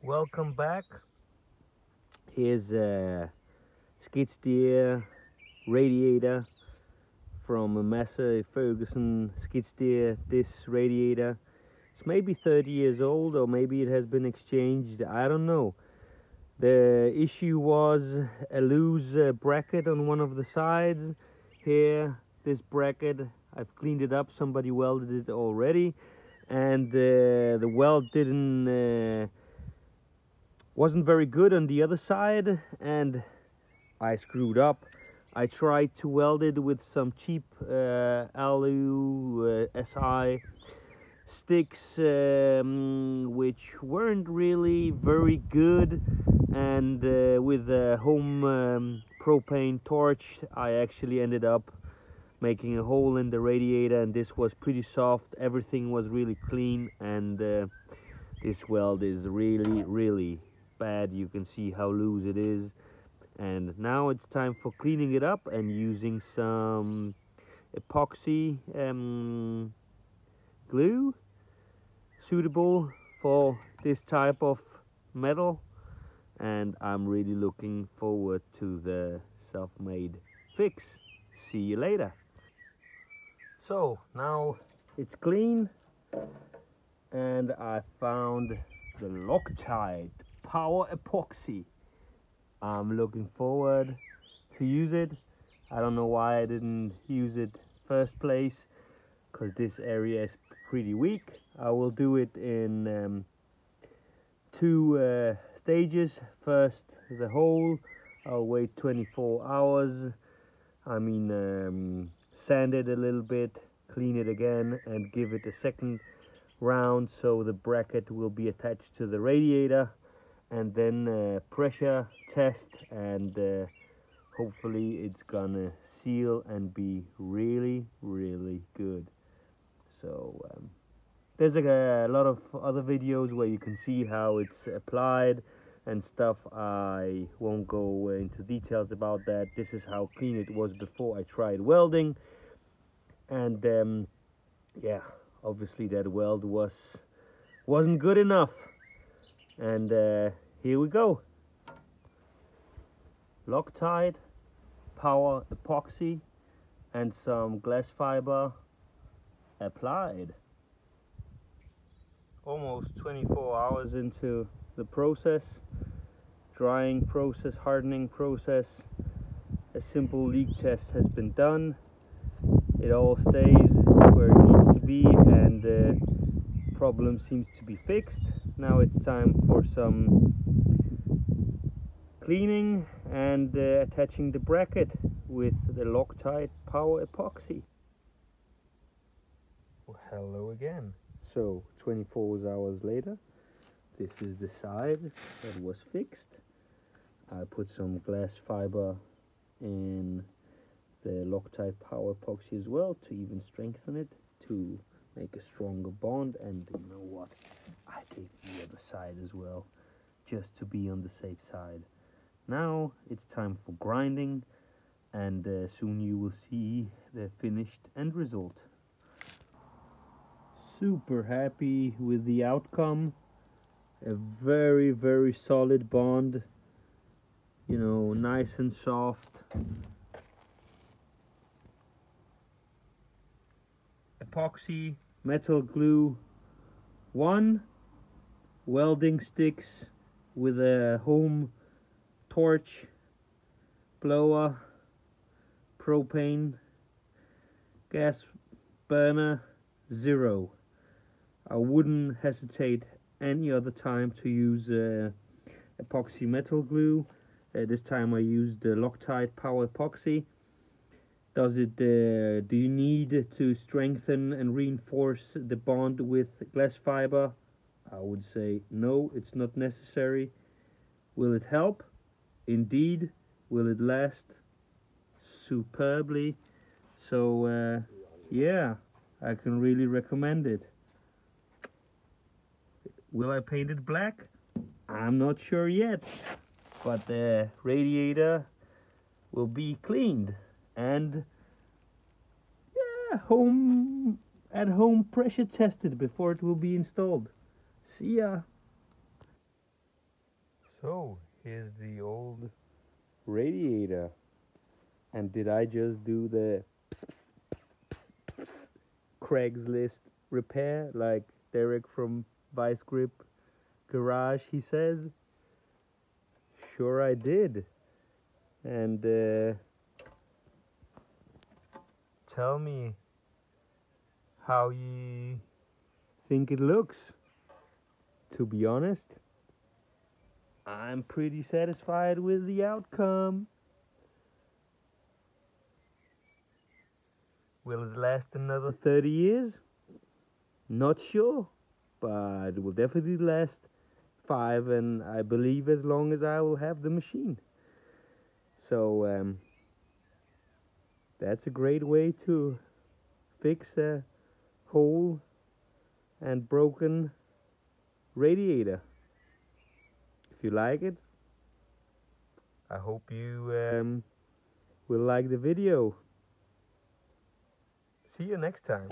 Welcome back. Here's a skid steer radiator from a Massey Ferguson skid steer. This radiator, it's maybe 30 years old, or maybe it has been exchanged, I don't know. The issue was a loose bracket on one of the sides. Here, this bracket, I've cleaned it up, somebody welded it already, and the weld wasn't very good on the other side, and I screwed up. I tried to weld it with some cheap alu SI sticks, which weren't really very good, and with a home propane torch I actually ended up making a hole in the radiator, and this was pretty soft. Everything was really clean, and this weld is really bad. You can see how loose it is, and now it's time for cleaning it up and using some epoxy glue suitable for this type of metal, and I'm really looking forward to the self-made fix. See you later. So now it's clean, and I found the Loctite Power Epoxy. I'm looking forward to use it. I don't know why I didn't use it first place, because this area is pretty weak. I will do it in two stages. First the hole, I'll wait 24 hours. Sand it a little bit, clean it again, and give it a second round so the bracket will be attached to the radiator, and then pressure test, and hopefully it's gonna seal and be really good. So there's a lot of other videos where you can see how it's applied and stuff. I won't go into details about that. This is how clean it was before I tried welding, and yeah, obviously that weld wasn't good enough, and here we go. Loctite Power Epoxy and some glass fiber applied. Almost 24 hours into the process, drying process, hardening process. A simple leak test has been done. It all stays where it needs to be, and the problem seems to be fixed. Now it's time for some cleaning and attaching the bracket with the Loctite Power Epoxy. Well, hello again. So 24 hours later, this is the side that was fixed. I put some glass fiber in the Loctite Power Epoxy as well to even strengthen it, to make a stronger bond. And you know what, I did the other side as well, just to be on the safe side. Now it's time for grinding, and soon you will see the finished end result. Super happy with the outcome. A very solid bond, you know, nice and soft. Epoxy metal glue, 1 welding sticks with a home torch, blower, propane, gas burner, 0. I wouldn't hesitate any other time to use epoxy metal glue. This time I used the Loctite Power Epoxy. Do you need to strengthen and reinforce the bond with glass fiber? I would say no, it's not necessary. Will it help? Indeed. Will it last? Superbly. So yeah, I can really recommend it. Will I paint it black? I'm not sure yet, but the radiator will be cleaned and at home pressure tested before it will be installed. See ya. So here's the old radiator. And did I just do the Craigslist repair like Derek from Vice Grip Garage, he says? Sure I did. And tell me how you think it looks. To be honest, I'm pretty satisfied with the outcome. Will it last another 30 years? Not sure, but it will definitely last 5, and I believe as long as I will have the machine. So that's a great way to fix a whole and broken radiator. If you like it, I hope you will like the video. See you next time.